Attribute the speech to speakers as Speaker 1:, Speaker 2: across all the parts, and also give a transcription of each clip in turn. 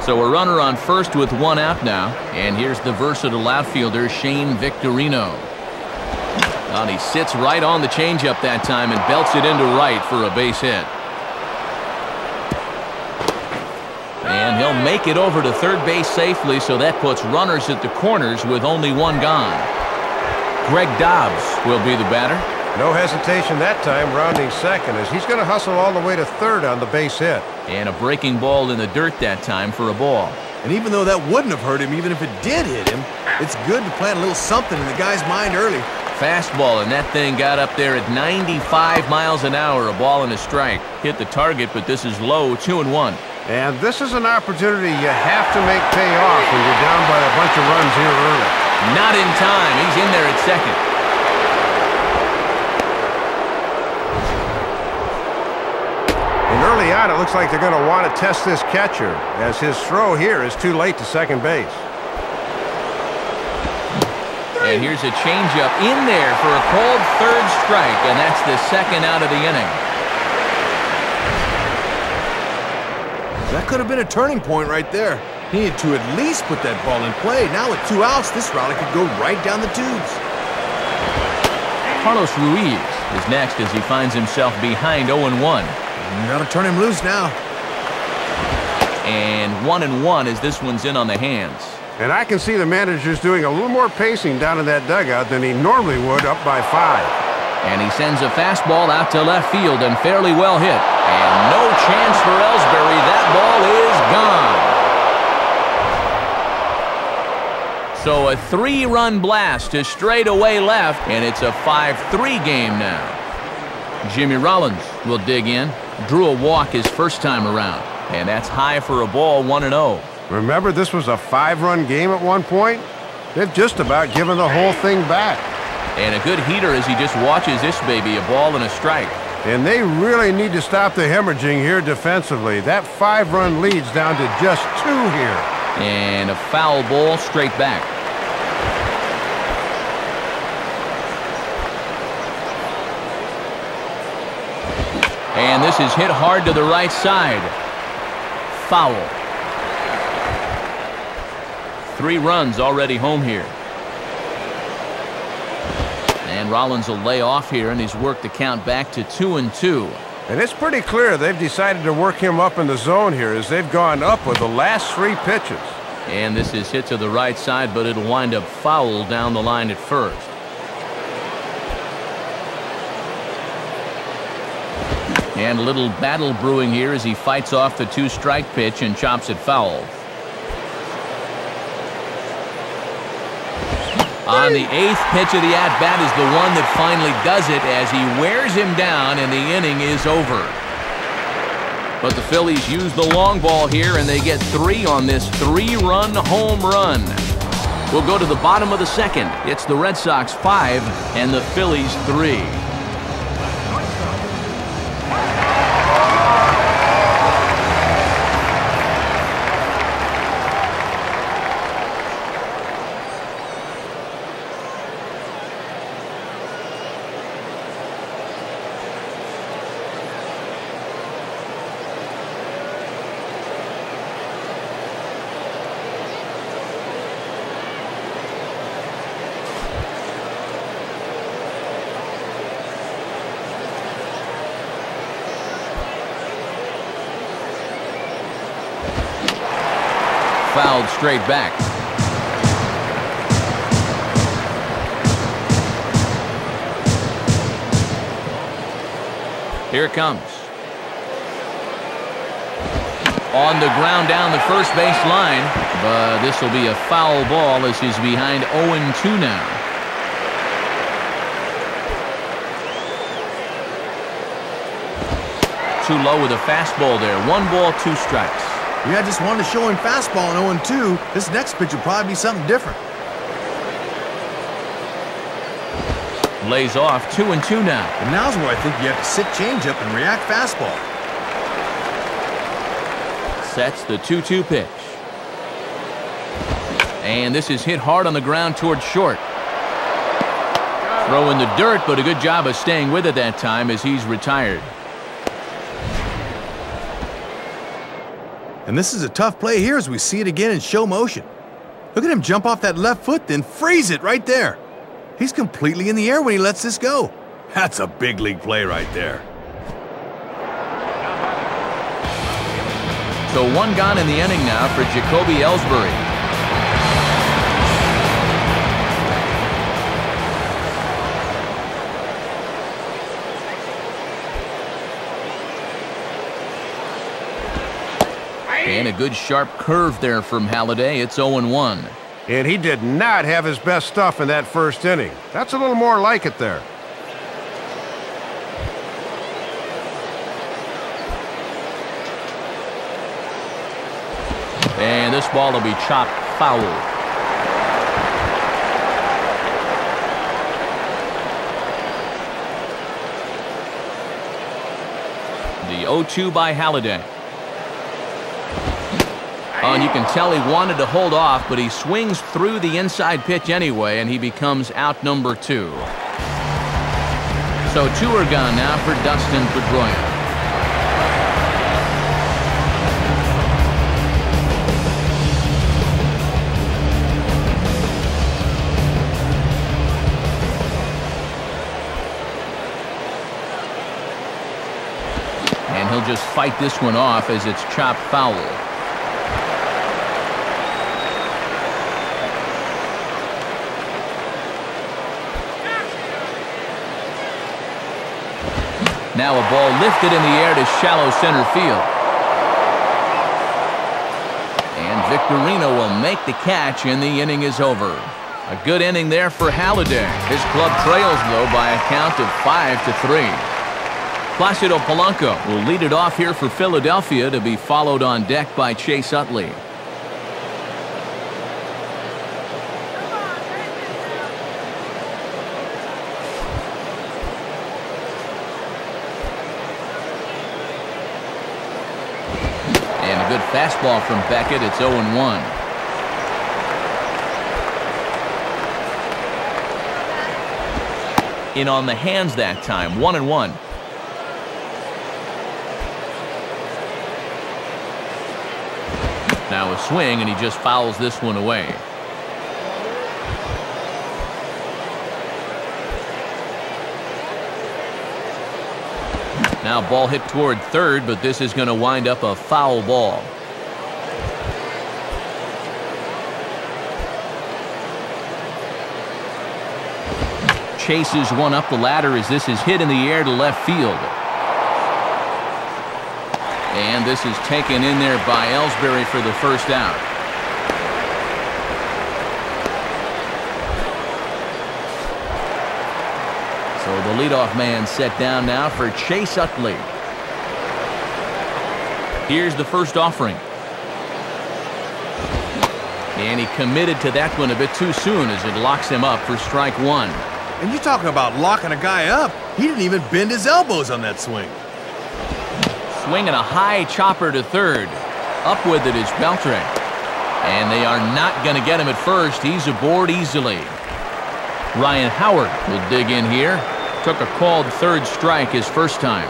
Speaker 1: So a runner on first with one out now. And here's the versatile outfielder, Shane Victorino. And he sits right on the changeup that time and belts it into right for a base hit. And he'll make it over to third base safely, so that puts runners at the corners with only one gone. Greg Dobbs will be the batter.
Speaker 2: No hesitation that time, rounding second, as he's going to hustle all the way to third on the base hit.
Speaker 1: And a breaking ball in the dirt that time for a ball.
Speaker 3: And even though that wouldn't have hurt him, even if it did hit him, it's good to plant a little something in the guy's mind early.
Speaker 1: Fastball, and that thing got up there at 95 miles an hour, a ball and a strike. Hit the target, but this is low, 2-1.
Speaker 2: And this is an opportunity you have to make pay off when you're down by a bunch of runs here early.
Speaker 1: Not in time. He's in there at second.
Speaker 2: And early on, it looks like they're going to want to test this catcher, as his throw here is too late to second base.
Speaker 1: And here's a changeup in there for a called third strike, and that's the second out of the inning.
Speaker 3: That could have been a turning point right there. He needed to at least put that ball in play. Now with 2 outs, this rally could go right down the tubes.
Speaker 1: Carlos Ruiz is next as he finds himself behind 0-1.
Speaker 3: Gotta turn him loose now.
Speaker 1: And 1-1 as this one's in on the hands.
Speaker 2: And I can see the manager's doing a little more pacing down in that dugout than he normally would up by 5.
Speaker 1: And he sends a fastball out to left field and fairly well hit. And no chance for Ellsbury. That ball is gone. So a 3-run blast to straightaway left, and it's a 5-3 game now. Jimmy Rollins will dig in. Drew a walk his first time around. And that's high for a ball, 1-0.
Speaker 2: Remember, this was a 5-run game at one point? They've just about given the whole thing back.
Speaker 1: And a good heater as he just watches this baby, a ball and a strike.
Speaker 2: And they really need to stop the hemorrhaging here defensively. That 5-run lead's down to just 2 here.
Speaker 1: And a foul ball straight back. And this is hit hard to the right side. Foul. 3 runs already home here. And Rollins will lay off here, and he's worked the count back to 2-2.
Speaker 2: And it's pretty clear they've decided to work him up in the zone here as they've gone up with the last 3 pitches.
Speaker 1: And this is hit to the right side, but it'll wind up foul down the line at first. And a little battle brewing here as he fights off the 2-strike pitch and chops it foul. On the 8th pitch of the at-bat is the one that finally does it as he wears him down, and the inning is over. But the Phillies use the long ball here, and they get 3 on this 3-run home run. We'll go to the bottom of the second. It's the Red Sox 5 and the Phillies 3. Fouled straight back. Here it comes. On the ground down the first base line, but this will be a foul ball as he's behind 0-2 now. Too low with a fastball there. 1 ball, 2 strikes.
Speaker 3: Yeah, I just wanted to show him fastball in 0-2. This next pitch will probably be something different.
Speaker 1: Lays off 2-2 now.
Speaker 3: And now's where I think you have to sit changeup and react fastball.
Speaker 1: Sets the 2-2 pitch. And this is hit hard on the ground towards short. Throw in the dirt, but a good job of staying with it that time as he's retired.
Speaker 3: And this is a tough play here as we see it again in show motion. Look at him jump off that left foot, then freeze it right there. He's completely in the air when he lets this go. That's a big league play right there.
Speaker 1: So one gone in the inning now for Jacoby Ellsbury. And a good sharp curve there from Halladay. It's 0-1.
Speaker 2: And he did not have his best stuff in that first inning. That's a little more like it there.
Speaker 1: And this ball will be chopped foul. The 0-2 by Halladay. Oh, and you can tell he wanted to hold off, but he swings through the inside pitch anyway, and he becomes out number 2. So 2 are gone now for Dustin Pedroia. And he'll just fight this one off as it's chopped foul. Now a ball lifted in the air to shallow center field. And Victorino will make the catch, and the inning is over. A good inning there for Halladay. His club trails, though, by a count of 5-3. Placido Polanco will lead it off here for Philadelphia, to be followed on deck by Chase Utley. And a good fastball from Beckett. It's 0-1. In on the hands that time. 1-1. Now a swing, and he just fouls this one away. Now ball hit toward third, but this is going to wind up a foul ball. Chases one up the ladder as this is hit in the air to left field. And this is taken in there by Ellsbury for the first out. So the leadoff man set down now for Chase Utley. Here's the first offering. And he committed to that one a bit too soon as it locks him up for strike 1.
Speaker 3: And you're talking about locking a guy up. He didn't even bend his elbows on that swing.
Speaker 1: Swinging a high chopper to third. Up with it is Beltre. And they are not going to get him at first. He's aboard easily. Ryan Howard will dig in here. Took a called third strike his first time.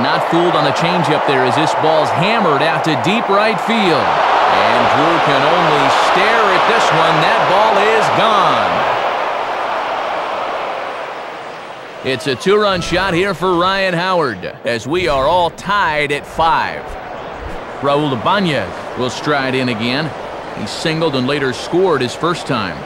Speaker 1: Not fooled on the changeup there as this ball's hammered out to deep right field. And Drew can only stare at this one. That ball is gone. It's a 2-run shot here for Ryan Howard as we are all tied at 5. Raul Ibanez will stride in again. He singled and later scored his first time.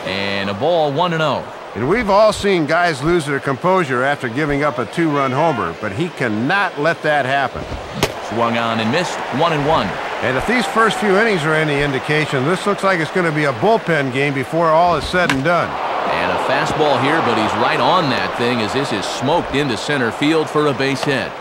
Speaker 1: And a ball 1-0.
Speaker 2: And we've all seen guys lose their composure after giving up a 2-run homer, but he cannot let that happen.
Speaker 1: Swung on and missed. 1-1.
Speaker 2: And if these first few innings are any indication, this looks like it's going to be a bullpen game before all is said and done.
Speaker 1: And a fastball here, but he's right on that thing as this is smoked into center field for a base hit.